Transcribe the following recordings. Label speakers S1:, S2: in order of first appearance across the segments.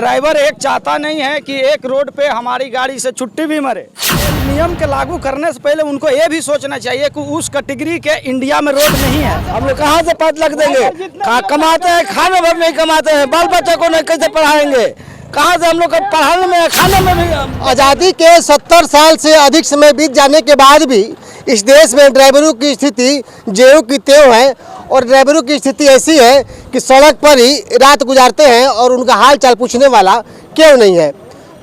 S1: Driver एक चाहता नहीं है कि एक रोड पे हमारी गाड़ी से छुट्टी भी मरे। नियम के लागू करने से पहले उनको ये भी सोचना चाहिए कि उस कैटेगरी के इंडिया में रोड नहीं है।
S2: हम लोग कहाँ से 5 लाख देंगे? कमाते हैं, खाने भर नहीं कमाते हैं, बाल बच्चों को नहीं कैसे पढ़ाएंगे? कहाँ से हम लोग पढ़ाने में खाने में भी।
S3: आज़ादी के 70 साल से अधिक समय बीत जाने के बाद भी इस देश में ड्राइवरों की स्थिति ज्यों की त्यों है और ड्राइवरों की स्थिति ऐसी है कि सड़क पर ही रात गुजारते हैं और उनका हाल चाल पूछने वाला क्यों नहीं है।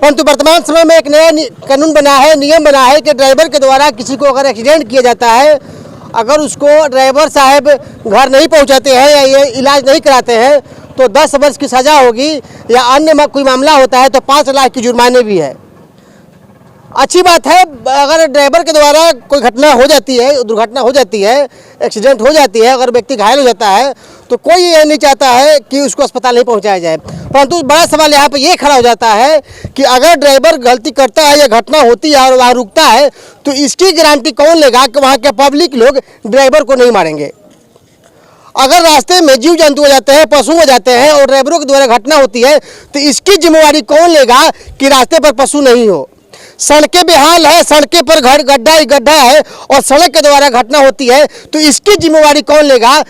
S3: परंतु वर्तमान समय में एक नया कानून बना है, नियम बना है कि ड्राइवर के द्वारा किसी को अगर एक्सीडेंट किया जाता है, अगर उसको ड्राइवर साहब घर नहीं पहुंचाते हैं या ये इलाज नहीं कराते हैं तो 10 वर्ष की सज़ा होगी या अन्य कोई मामला होता है तो 5 लाख की जुर्माने भी है। अच्छी बात है, अगर ड्राइवर के द्वारा कोई घटना हो जाती है, दुर्घटना हो जाती है, एक्सीडेंट हो जाती है, अगर व्यक्ति घायल हो जाता है तो कोई ये नहीं चाहता है कि उसको अस्पताल नहीं पहुंचाया जाए। परंतु बड़ा सवाल यहाँ पर ये खड़ा हो जाता है कि अगर ड्राइवर गलती करता है या घटना होती है और वहाँ रुकता है तो इसकी गारंटी कौन लेगा कि वहाँ के पब्लिक लोग ड्राइवर को नहीं मारेंगे। अगर रास्ते में जीव जंतु हो जाते हैं, पशु हो जाते हैं और ड्राइवरों के द्वारा घटना होती है तो इसकी जिम्मेवारी कौन लेगा कि रास्ते पर पशु नहीं हो। सड़कें बेहाल है, सड़कें पर गड्ढा ही गड्ढा है और सड़क के द्वारा घटना होती है तो इसकी जिम्मेवारी कौन लेगा,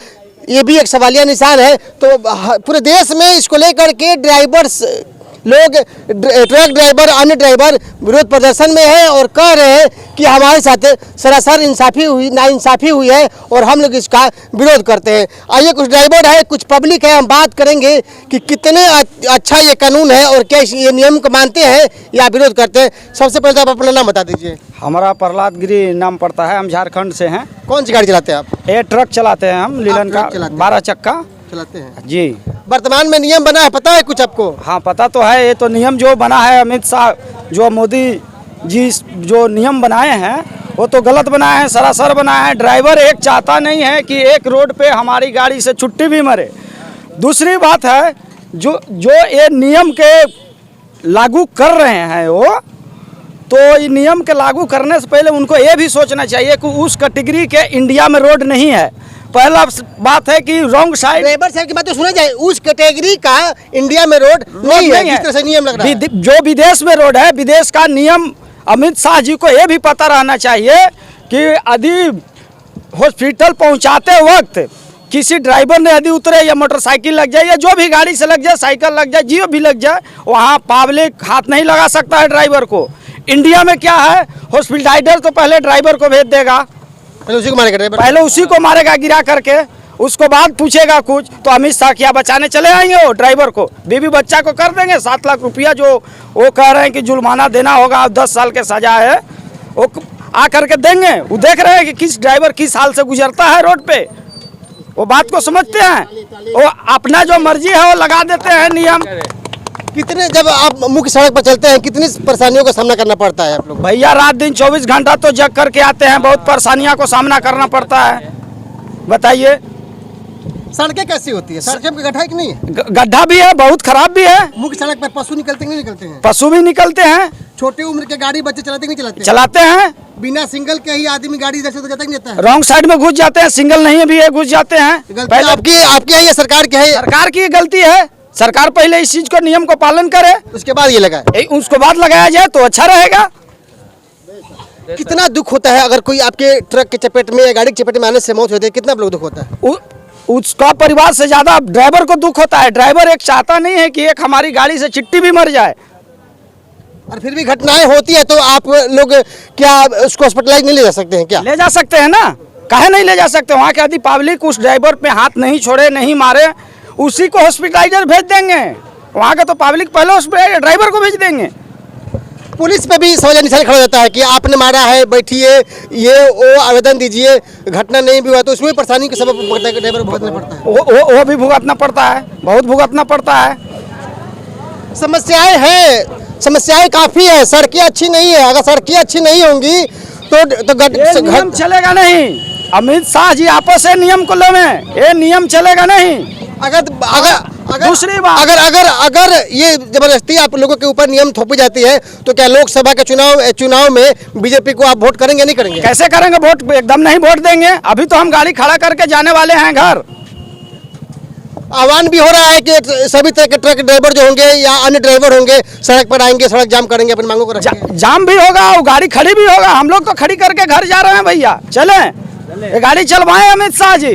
S3: ये भी एक सवालिया निशान है। तो पूरे देश में इसको लेकर के ड्राइवर्स लोग, ट्रक ड्राइवर, अन्य ड्राइवर विरोध प्रदर्शन में है और कह रहे हैं कि हमारे साथ सरासर नाइंसाफ़ी हुई है और हम लोग इसका विरोध करते हैं। आइए कुछ ड्राइवर है, कुछ पब्लिक है, हम बात करेंगे कि कितने अच्छा ये कानून है और क्या ये नियम को मानते हैं या विरोध करते हैं। सबसे पहले तो आप अपना नाम बता दीजिए।
S1: हमारा प्रहलाद गिरी नाम पड़ता है, हम झारखंड से हैं।
S3: कौन सी गाड़ी चलाते हैं आप?
S1: ये ट्रक चलाते हैं हम, लीलन का 12 चक्का
S3: चलाते हैं
S1: जी।
S3: वर्तमान में नियम बना है, पता है कुछ आपको?
S1: हाँ पता तो है, ये तो नियम जो बना है अमित शाह, जो मोदी जी जो नियम बनाए हैं वो तो गलत बनाए हैं, सरासर बनाए हैं। ड्राइवर एक चाहता नहीं है कि एक रोड पे हमारी गाड़ी से छुट्टी भी मरे। दूसरी बात है जो ये नियम के लागू कर रहे हैं वो, तो ये नियम के लागू करने से पहले उनको ये भी सोचना चाहिए कि उस कैटेगरी के इंडिया में रोड नहीं है। पहला बात है कि रॉन्ग साइड।
S3: ड्राइवर साहब की बात तो सुना जाए, उस कैटेगरी का इंडिया में रोड नहीं है, जिस तरह से नियम लग रहा है।
S1: जो विदेश में रोड है, विदेश का नियम अमित शाह जी को ये भी पता रहना चाहिए कि यदि हॉस्पिटल पहुंचाते वक्त किसी ड्राइवर ने यदि उतरे या मोटरसाइकिल लग जाए या जो भी गाड़ी से लग जाए, साइकिल लग जाए, जियो भी लग जाए, वहाँ पब्लिक हाथ नहीं लगा सकता है ड्राइवर को। इंडिया में क्या है, हॉस्पिटलाइजर तो पहले ड्राइवर को भेज देगा,
S3: पहले उसी को मारेगा ड्राइवर,
S1: पहले उसी को मारेगा गिरा करके, उसको बाद पूछेगा कुछ तो अमित शाह क्या बचाने चले आएंगे वो ड्राइवर को। बीवी बच्चा को कर देंगे 7 लाख रुपया जो वो कह रहे हैं कि जुर्माना देना होगा, 10 साल के सजा है, वो आ करके देंगे। वो देख रहे हैं कि किस ड्राइवर किस हाल से गुजरता है रोड पे, वो बात को समझते हैं, वो अपना जो मर्जी है वो लगा देते हैं नियम।
S3: कितने, जब आप मुख्य सड़क पर चलते हैं कितनी परेशानियों का सामना करना पड़ता है आप लोग?
S1: भैया रात दिन 24 घंटा तो जग करके आते हैं, बहुत परेशानियों को सामना करना पड़ता है। बताइए
S3: सड़कें कैसी होती है? सड़कें में गड्ढा है कि नहीं है?
S1: गड्ढा भी है, बहुत खराब भी है।
S3: मुख्य सड़क पर पशु निकलते हैं, नहीं निकलते हैं?
S1: पशु भी निकलते हैं।
S3: छोटे उम्र के गाड़ी बच्चे चलाते नहीं चलाते?
S1: चलाते हैं।
S3: बिना सिंगल के ही आदमी गाड़ी इधर से उधर जाता नहीं जाता है?
S1: रॉन्ग साइड में घुस जाते हैं, सिंगल नहीं है भी है, घुस जाते हैं।
S3: पहले आपकी है या सरकार की है?
S1: सरकार की गलती है। सरकार पहले इस चीज को नियम को पालन करे,
S3: उसके बाद ये लगा,
S1: उसको बाद लगाया जाए तो अच्छा रहेगा।
S3: कितना दुख होता है अगर कोई आपके ट्रक के चपेट में या गाड़ी के चपेट में आने से मौत होती है, कितना लोग दुख होता है?
S1: उसका परिवार से ज्यादा ड्राइवर को दुख होता है। ड्राइवर एक चाहता नहीं है कि एक हमारी गाड़ी से चिट्टी भी मर जाए।
S3: और फिर भी घटनाएं होती है तो आप लोग क्या उसको हॉस्पिटलाइज नहीं ले जा सकते हैं? क्या
S1: ले जा सकते हैं ना, काहे नहीं ले जा सकते? वहाँ के यदि पब्लिक उस ड्राइवर पे हाथ नहीं छोड़े, नहीं मारे, उसी को हॉस्पिटलाइजर भेज देंगे। वहाँ का तो पब्लिक पहले उस ड्राइवर को भेज देंगे।
S3: पुलिस पे भी सवाल निशान खड़ा होता है कि आपने मारा है, बैठिए, ये वो आवेदन दीजिए, घटना नहीं भी हुआ तो उसमें परेशानी का सबब ड्राइवर को भुगतना पड़ता है।
S1: वो भी भुगतना पड़ता है, बहुत भुगतना पड़ता है।
S3: समस्याएं हैं, समस्याएं काफ़ी है। सड़कें अच्छी नहीं है, अगर सड़कें अच्छी नहीं होंगी तो
S1: नियम चलेगा नहीं। अमित शाह जी आपस से नियम को लेवें, ये नियम चलेगा नहीं। दूसरी बात,
S3: अगर ये जबरदस्ती आप लोगों के ऊपर नियम थोपी जाती है तो क्या लोकसभा के चुनाव में बीजेपी को आप वोट करेंगे? नहीं करेंगे?
S1: कैसे करेंगे वोट? एकदम नहीं वोट देंगे। अभी तो हम गाड़ी खड़ा करके जाने वाले हैं घर।
S3: आह्वान भी हो रहा है कि सभी तरह के ट्रक ड्राइवर जो होंगे या अन्य ड्राइवर होंगे सड़क पर आएंगे, सड़क जाम करेंगे, अपनी मांगों को रखेंगे।
S1: जाम भी होगा और गाड़ी खड़ी भी होगा। हम लोग तो खड़ी करके घर जा रहे हैं भैया, चलें ये गाड़ी चलवाएं अमित शाह जी।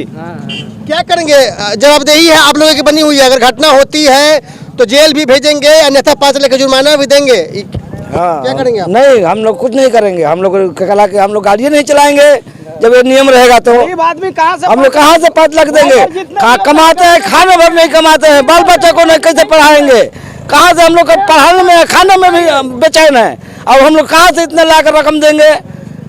S3: क्या करेंगे? जवाबदेही है आप लोगों की बनी हुई है, अगर घटना होती है तो जेल भी भेजेंगे, अन्यथा 5 लाख का जुर्माना भी देंगे। क्या करेंगे आप?
S2: नहीं, हम लोग कुछ नहीं करेंगे। हम लोग कला के हम लोग गाड़ियाँ नहीं चलाएंगे जब ये नियम रहेगा तो।
S1: गरीब आदमी कहाँ से
S2: हम लोग कहाँ से 5 लाख देंगे? कमाते हैं, खाने भर नहीं कमाते हैं, बाल बच्चों को नहीं कैसे पढ़ाएंगे? कहाँ से हम लोग पढ़ाने में, खाने में भी बेचैन है। अब हम लोग कहाँ से इतने लाख रकम देंगे?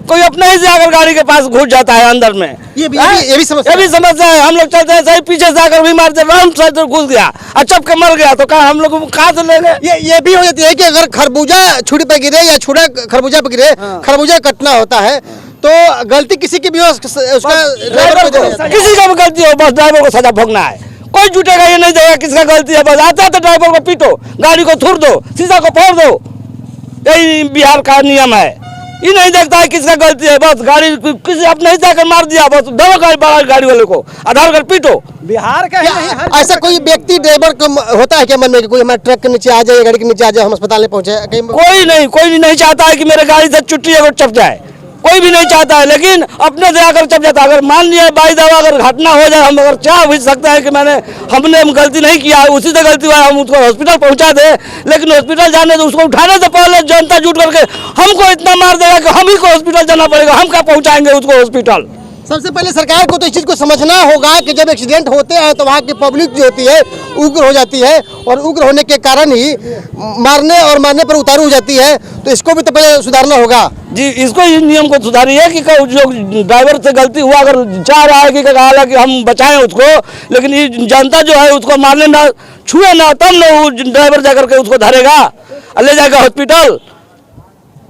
S2: कोई अपने ही से आकर गाड़ी के पास घुस जाता है अंदर में।
S3: ये भी समस्या
S2: है। हम लोग चलते हैं सही, पीछे से आकर भी मारते, राउंड साइड से घुस गया और चप के मर गया तो कहाँ हम लोग कहाँ से लेंगे?
S3: ये भी हो जाती है कि अगर खरबूजा छुरी पे गिरे या छुरा खरबूजा पे गिरे, खरबूजा कटना होता है तो गलती किसी की भी हो, उसका ड्राइवर को
S2: किसी का भी गलती हो, बस ड्राइवर को सजा भोगना है। कोई जुटेगा ये नहीं देगा किसका गलती है। बस आता तो ड्राइवर को पीटो, गाड़ी को थूर दो, शीशा को फोड़ दो। यही बिहार का नियम है। ये नहीं देखता है किसका गलती है, बस गाड़ी किसी अपने ही जाकर मार दिया, बस दो गाड़ी वाले को आधार कार्ड पीटो।
S1: बिहार का ही नहीं,
S3: ऐसा कोई व्यक्ति ड्राइवर को होता है क्या मन में कि कोई हमारे ट्रक के नीचे आ जाए, गाड़ी के नीचे आ जाए, हम अस्पताल में पहुंचे?
S2: कोई नहीं चाहता है कि मेरे गाड़ी से चुट्टी अगर चप जाए, कोई भी नहीं चाहता है। लेकिन अपने से आकर चप जाता है। अगर मान लिया बाई दवा अगर घटना हो जाए, हम अगर चाह भी सकते हैं कि हमने गलती नहीं किया है, उसी से गलती हुआ है, हम उसको हॉस्पिटल पहुंचा दे। लेकिन हॉस्पिटल जाने से, उसको उठाने से पहले जनता जुट करके हमको इतना मार देगा कि हम ही को हॉस्पिटल जाना पड़ेगा। हम क्या पहुंचाएंगे उसको हॉस्पिटल?
S3: सबसे पहले सरकार को तो इस चीज़ को समझना होगा कि जब एक्सीडेंट होते हैं तो वहाँ की पब्लिक जो होती है उग्र हो जाती है, और उग्र होने के कारण ही मारने पर उतारू हो जाती है। तो इसको भी तो पहले सुधारना होगा
S2: जी। इसको इस नियम को सुधारिए कि जो ड्राइवर से गलती हुआ, अगर चाह रहा है कि हालांकि हम बचाएं उसको, लेकिन ये जनता जो है उसको मारने ना, छुए ना, तब ना वो ड्राइवर जाकर के उसको धरेगा और ले जाएगा हॉस्पिटल।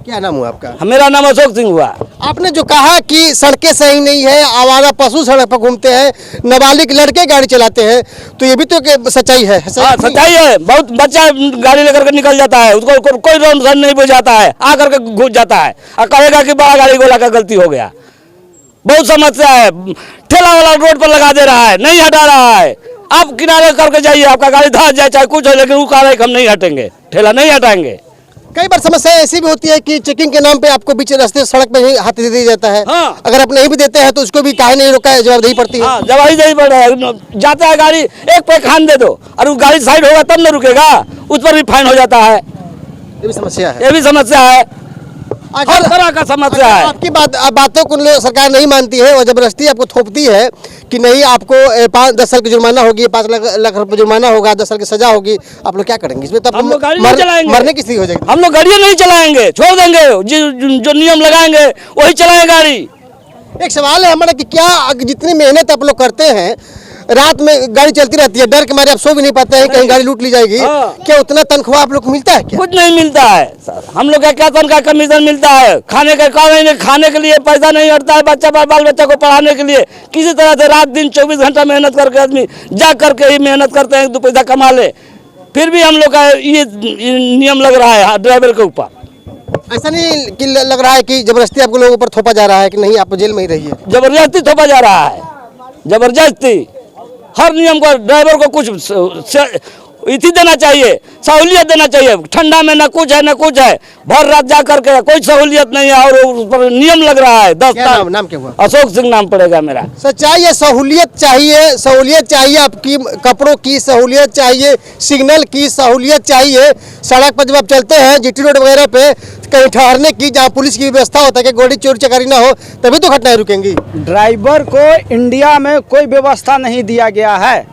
S3: क्या नाम हुआ आपका?
S2: मेरा नाम अशोक सिंह हुआ।
S3: आपने जो कहा कि सड़कें सही नहीं है, आवारा पशु सड़क पर घूमते हैं, नाबालिग लड़के गाड़ी चलाते हैं, तो ये भी तो सच्चाई है।
S2: हाँ, सच्चाई है। बहुत बच्चा गाड़ी लेकर के निकल जाता है, उसको कोई रोड नहीं बुझाता है, आकर के घुस जाता है और कहेगा कि बड़ा गाड़ी वाला का गलती हो गया। बहुत समस्या है। ठेला वाला रोड पर लगा दे रहा है, नहीं हटा रहा है। आप किनारे करके जाइए, आपका गाड़ी धंस जाए चाहे कुछ हो, लेकिन वो कह रहा है कि हम नहीं हटेंगे, ठेला नहीं हटाएंगे।
S3: कई बार समस्या ऐसी भी होती है कि चेकिंग के नाम पे आपको बीच रास्ते सड़क पे ही हाथ दे दिया जाता है।
S2: हाँ।
S3: अगर आप नहीं भी देते हैं तो उसको भी काहे नहीं रोका है, जवाबदेही पड़ती है।
S2: हाँ, जवाबदेही पड़ रहा है। जाता है गाड़ी, एक पे खान दे दो और वो गाड़ी साइड होगा तब न रुकेगा, उस पर भी फाइन हो जाता है।
S3: ये भी समस्या है।
S2: ये भी समस्या है, हर तरह का समस्या है।
S3: आपकी बातों को सरकार नहीं मानती है और जबरदस्ती आपको थोपती है कि नहीं, आपको 10 साल की जुर्माना होगी, 5 लाख रुपए जुर्माना होगा, 10 साल की सजा होगी। आप लोग क्या करेंगे इसमें? तब
S2: हम लोग गाड़ी नहीं चलाएंगे,
S3: मरने की स्थिति हो जाएगी।
S2: हम लोग गाड़ियाँ नहीं चलाएंगे, छोड़ देंगे। जो नियम लगाएंगे वही चलाएंगे गाड़ी।
S3: एक सवाल है हमारा कि क्या जितनी मेहनत आप लोग करते हैं, रात में गाड़ी चलती रहती है, डर के मारे आप सो भी नहीं पाते हैं कहीं गाड़ी लूट ली जाएगी, क्या उतना तनख्वाह आप लोग को मिलता है? क्या
S2: कुछ नहीं मिलता है सर। हम लोग का क्या तनख्वाह कमीशन मिलता है? खाने का खाने के लिए पैसा नहीं हटता है, बाल बच्चा को पढ़ाने के लिए किसी तरह से रात दिन 24 घंटा मेहनत करके आदमी जा करके ही मेहनत करते हैं, 2 पैसा कमा ले। फिर भी हम लोग का ये नियम लग रहा है ड्राइवर के ऊपर।
S3: ऐसा नहीं कि लग रहा है कि जबरदस्ती आपको लोगों पर थोपा जा रहा है कि नहीं आप जेल में ही रहिए?
S2: जबरदस्ती थोपा जा रहा है, जबरदस्ती। हर नियम को ड्राइवर को कुछ इति देना चाहिए, सहूलियत देना चाहिए। ठंडा में न कुछ है न कुछ है, भर रात जा करके कोई सहूलियत नहीं है और उस पर नियम लग रहा है। 10
S3: नाम क्या हुआ?
S2: अशोक सिंह नाम पड़ेगा मेरा।
S3: सच्चाई है, सहूलियत चाहिए, आपकी कपड़ों की सहूलियत चाहिए, सिग्नल की सहूलियत चाहिए। सड़क पर जब आप चलते हैं जीटी रोड वगैरह पे, कहीं ठहरने की, जहाँ पुलिस की व्यवस्था होता है कि गाड़ी चोरी चकारी ना हो, तभी तो घटनाएं रुकेंगी।
S1: ड्राइवर को इंडिया में कोई व्यवस्था नहीं दिया गया है।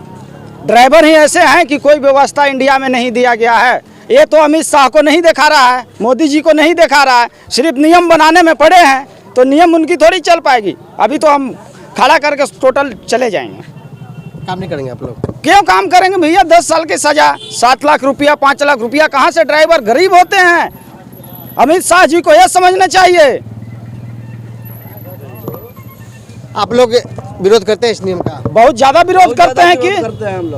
S1: ड्राइवर ही ऐसे हैं कि कोई व्यवस्था इंडिया में नहीं दिया गया है। ये तो अमित शाह को नहीं दिखा रहा है, मोदी जी को नहीं दिखा रहा है, सिर्फ नियम बनाने में पड़े हैं, तो नियम उनकी थोड़ी चल पाएगी। अभी तो हम खड़ा करके टोटल चले जाएंगे।
S3: काम नहीं करेंगे आप लोग?
S1: क्यों काम करेंगे भैया? 10 साल की सजा, 7 लाख रुपया, 5 लाख रुपया कहाँ से? ड्राइवर गरीब होते हैं। अमित शाह जी को यह समझना चाहिए।
S3: आप लोग विरोध करते हैं इस नियम का?
S1: बहुत ज्यादा विरोध करते हैं कि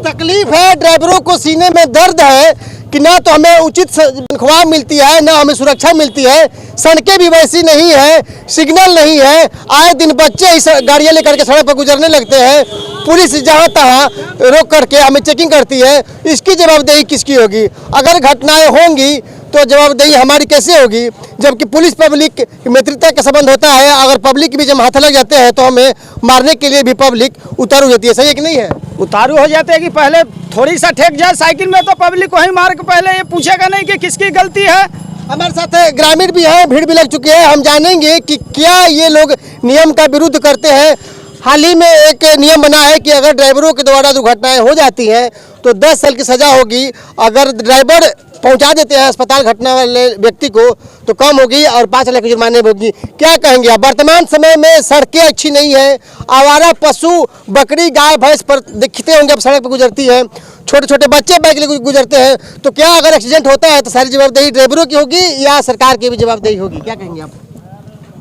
S3: तकलीफ है, ड्राइवरों को सीने में दर्द है कि ना तो हमें उचित तनख्वाह मिलती है, ना हमें सुरक्षा मिलती है, सड़कें भी वैसी नहीं है, सिग्नल नहीं है, आए दिन बच्चे इस गाड़ियाँ लेकर के सड़क पर गुजरने लगते हैं, पुलिस जहाँ तहाँ रोक करके हमें चेकिंग करती है। इसकी जवाबदेही किसकी होगी? अगर घटनाएं होंगी तो जवाबदेही हमारी कैसे होगी? जबकि पुलिस पब्लिक मित्रता का संबंध होता है, अगर पब्लिक भी जब हाथ लग जाते हैं तो हमें मारने के लिए भी पब्लिक उतारू जाती है। सही है कि नहीं है?
S1: उतारू हो जाते हैं कि पहले थोड़ी सा ठेक जाए साइकिल में तो पब्लिक वहीं मार के पहले ये पूछेगा नहीं कि किसकी गलती है।
S3: हमारे साथ ग्रामीण भी हैं, भीड़ भी लग चुकी है। हम जानेंगे कि क्या ये लोग नियम का विरुद्ध करते हैं। हाल ही में एक नियम बना है कि अगर ड्राइवरों के द्वारा दुर्घटनाएं हो जाती हैं तो 10 साल की सज़ा होगी। अगर ड्राइवर पहुंचा देते हैं अस्पताल घटना वाले व्यक्ति को तो कम होगी और 5 लाख की जुर्माने होगी। क्या कहेंगे आप? वर्तमान समय में सड़कें अच्छी नहीं है, आवारा पशु बकरी गाय भैंस पर दिखते होंगे, अब सड़क पर गुजरती है, छोटे छोटे बच्चे बाइक लेकर गुजरते हैं, तो क्या अगर एक्सीडेंट होता है तो सारी जवाबदेही ड्राइवरों की होगी या सरकार की भी जवाबदेही होगी? क्या कहेंगे आप?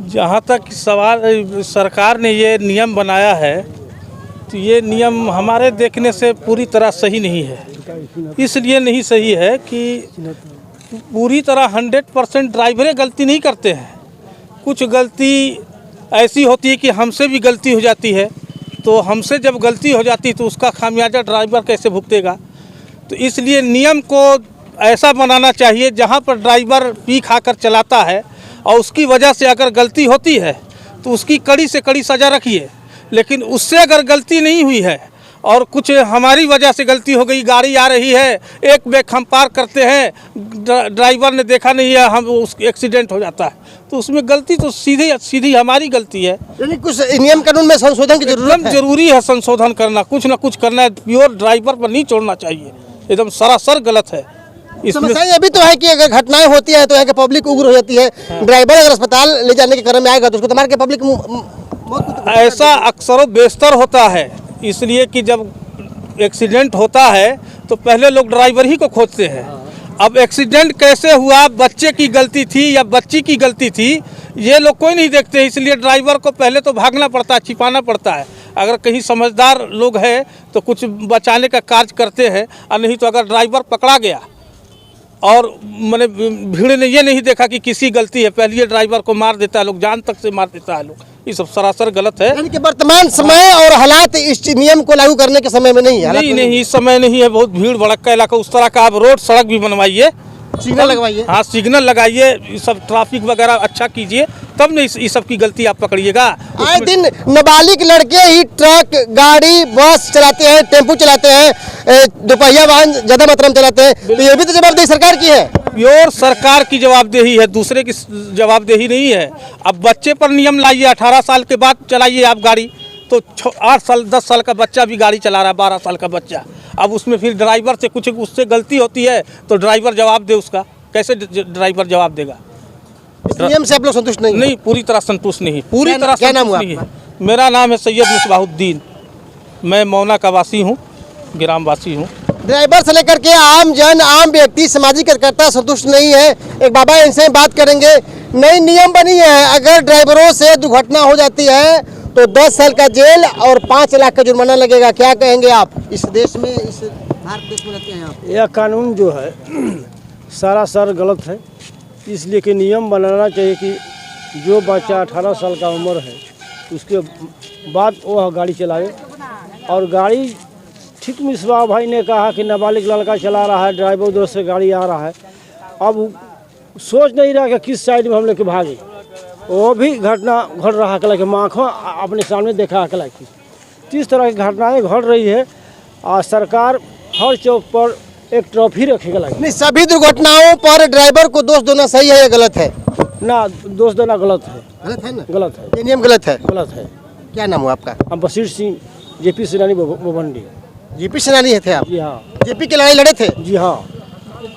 S4: जहाँ तक सवाल, सरकार ने ये नियम बनाया है तो ये नियम हमारे देखने से पूरी तरह सही नहीं है। इसलिए नहीं सही है कि पूरी तरह 100% ड्राइवरें गलती नहीं करते हैं। कुछ गलती ऐसी होती है कि हमसे भी गलती हो जाती है, तो हमसे जब गलती हो जाती है तो उसका खामियाजा ड्राइवर कैसे भुगतेगा? तो इसलिए नियम को ऐसा बनाना चाहिए जहाँ पर ड्राइवर पी खाकर चलाता है और उसकी वजह से अगर गलती होती है तो उसकी कड़ी से कड़ी सज़ा रखिए। लेकिन उससे अगर गलती नहीं हुई है और कुछ हमारी वजह से गलती हो गई, गाड़ी आ रही है, एक बैग हम पार करते हैं, ड्राइवर ने देखा नहीं है, हम उस एक्सीडेंट हो जाता है, तो उसमें गलती तो सीधी हमारी गलती है।
S3: यानी कुछ नियम कानून में संशोधन की जरूरत है।
S4: जरूरी है संशोधन करना, कुछ ना कुछ करना है। प्योर ड्राइवर पर नहीं छोड़ना चाहिए, एकदम सरासर गलत है।
S3: समस्या ये भी तो है कि अगर घटनाएं होती है तो यहाँ के पब्लिक उग्र हो जाती है। ड्राइवर अगर अस्पताल ले जाने के क्रम में आएगा तो उसको तो मार के पब्लिक
S4: ऐसा अक्सर बेशतर होता है। इसलिए कि जब एक्सीडेंट होता है तो पहले लोग ड्राइवर ही को खोजते हैं। अब एक्सीडेंट कैसे हुआ, बच्चे की गलती थी या बच्ची की गलती थी, ये लोग कोई नहीं देखते। इसलिए ड्राइवर को पहले तो भागना पड़ता है, छिपाना पड़ता है। अगर कहीं समझदार लोग हैं तो कुछ बचाने का कार्य करते हैं, और नहीं तो अगर ड्राइवर पकड़ा गया और मैंने भीड़ ने ये नहीं देखा कि किसी गलती है, पहले ये ड्राइवर को मार देता है लोग, जान तक से मार देता है लोग। ये सब सरासर गलत है।
S3: यानी कि वर्तमान समय और हालात इस नियम को लागू करने के समय में नहीं है।
S4: नहीं, इस समय नहीं है। बहुत भीड़ भड़का इलाका, उस तरह का आप रोड सड़क भी बनवाइए,
S3: सिग्नल लगवाइए।
S4: हाँ, सिग्नल लगाइए, ये सब ट्रैफिक वगैरह अच्छा कीजिए, तब नहीं इस सब की गलती आप पकड़िएगा।
S3: आए दिन नाबालिग लड़के ही ट्रक गाड़ी बस चलाते हैं, टेम्पू चलाते हैं, दोपहिया वाहन ज्यादा मात्रा में चलाते हैं, तो ये भी तो जवाबदेही सरकार की है।
S4: प्योर सरकार की जवाबदेही है, दूसरे की जवाबदेही नहीं है। अब बच्चे पर नियम लाइए, 18 साल के बाद चलाइए आप गाड़ी, तो 8 साल 10 साल का बच्चा भी गाड़ी चला रहा है, 12 साल का बच्चा। अब उसमें फिर ड्राइवर से कुछ उससे गलती होती है तो ड्राइवर जवाब दे उसका, कैसे ड्राइवर जवाब देगा?
S3: इस नियम से आप लोग संतुष्ट नहीं?
S4: नहीं, पूरी तरह संतुष्ट नहीं, पूरी तरह
S3: क्या नाम हुआ
S4: संतुष्ट नहीं है। मेरा नाम है सैयद मुसबाहुद्दीन, मैं मौना का वासी हूँ, ग्राम वासी हूँ।
S3: ड्राइवर से लेकर के आम जन, आम व्यक्ति, सामाजिक कार्यकर्ता संतुष्ट नहीं है। एक बाबा, इनसे बात करेंगे। नई नियम बनी है, अगर ड्राइवरों से दुर्घटना हो जाती है तो 10 साल का जेल और 5 लाख का जुर्माना लगेगा। क्या कहेंगे आप? इस देश में, इस भारत देश में रहते हैं आप।
S5: यह कानून जो है सरासर गलत है। इसलिए कि नियम बनाना चाहिए कि जो बच्चा 18 साल का उम्र है उसके बाद वह गाड़ी चलाए। और गाड़ी, ठीक मिसबा भाई ने कहा कि नाबालिग लड़का चला रहा है, ड्राइवर उधर से गाड़ी आ रहा है, अब सोच नहीं रहा कि किस साइड में हम लेके भागे। वो भी घटना घट रहा है कि आँखों अपने सामने देखा है कि इस तरह की घटनाएं घट रही है। और सरकार हर चौक पर एक ट्रॉफी रखेगा।
S3: नहीं, सभी दुर्घटनाओं पर ड्राइवर को दोष देना सही है या गलत है?
S5: ना, दोष देना गलत है।
S3: गलत है ना?
S5: गलत है,
S3: ये नियम गलत है।
S5: गलत है।
S3: क्या नाम हुआ आपका?
S5: हम बशीर सिंह, जेपी सेनानी भवंडी।
S3: जेपी सेनानी थे आप?
S5: जी हाँ।
S3: जेपी की लड़ाई लड़े थे?
S5: जी हाँ।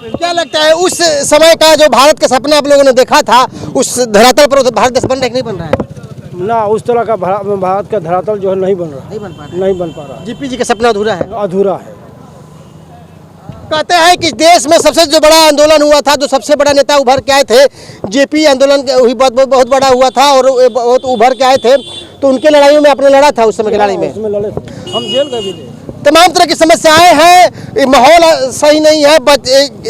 S3: क्या लगता है उस समय का जो भारत का सपना आप लोगों ने देखा था, उस धरातल पर भारत देश बन रहा है कि नहीं बन रहा है?
S5: ना, उस तरह का भारत का धरातल जो है नहीं बन रहा, नहीं बन पा रहा।
S3: जेपी जी का सपना अधूरा है।
S5: अधूरा है।
S3: कहते हैं कि देश में सबसे जो बड़ा आंदोलन हुआ था, जो सबसे बड़ा नेता उभर के आए थे, जेपी आंदोलन बहुत बड़ा हुआ था और बहुत उभर के आए थे, तो उनके लड़ाइयों में आपने लड़ा था उस समय की लड़ाई में?
S5: उसमें लड़े थे, हम जेल गए भी थे।
S3: तमाम तरह की समस्याएं हैं। ये माहौल सही नहीं है,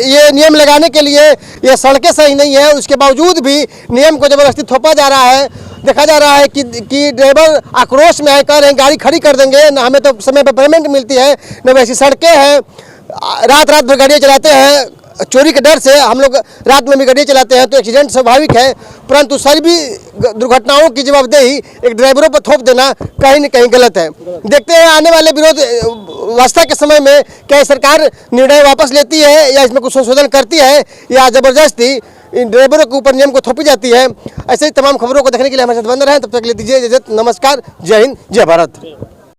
S3: ये नियम लगाने के लिए ये सड़कें सही नहीं है, उसके बावजूद भी नियम को ज़बरदस्ती थोपा जा रहा है। देखा जा रहा है कि ड्राइवर आक्रोश में है, कह रहे हैं गाड़ी खड़ी कर देंगे, न हमें तो समय पर पेमेंट मिलती है, न वैसी सड़कें हैं। रात भर गाड़ियाँ चलाते हैं, चोरी के डर से हम लोग रात में भी गाड़ी चलाते हैं तो एक्सीडेंट स्वाभाविक है, परंतु सभी दुर्घटनाओं की जवाबदेही एक ड्राइवरों पर थोप देना कहीं न कहीं गलत है। देखते हैं आने वाले विरोध व्यवस्था के समय में क्या सरकार निर्णय वापस लेती है या इसमें कुछ संशोधन करती है या ज़बरदस्ती इन ड्राइवरों के ऊपर नियम को थोपी जाती है। ऐसे ही तमाम खबरों को देखने के लिए हमारे साथ बंद रहें। तब तक के लिए दीजिए इजाजत। नमस्कार, जय हिंद, जय भारत।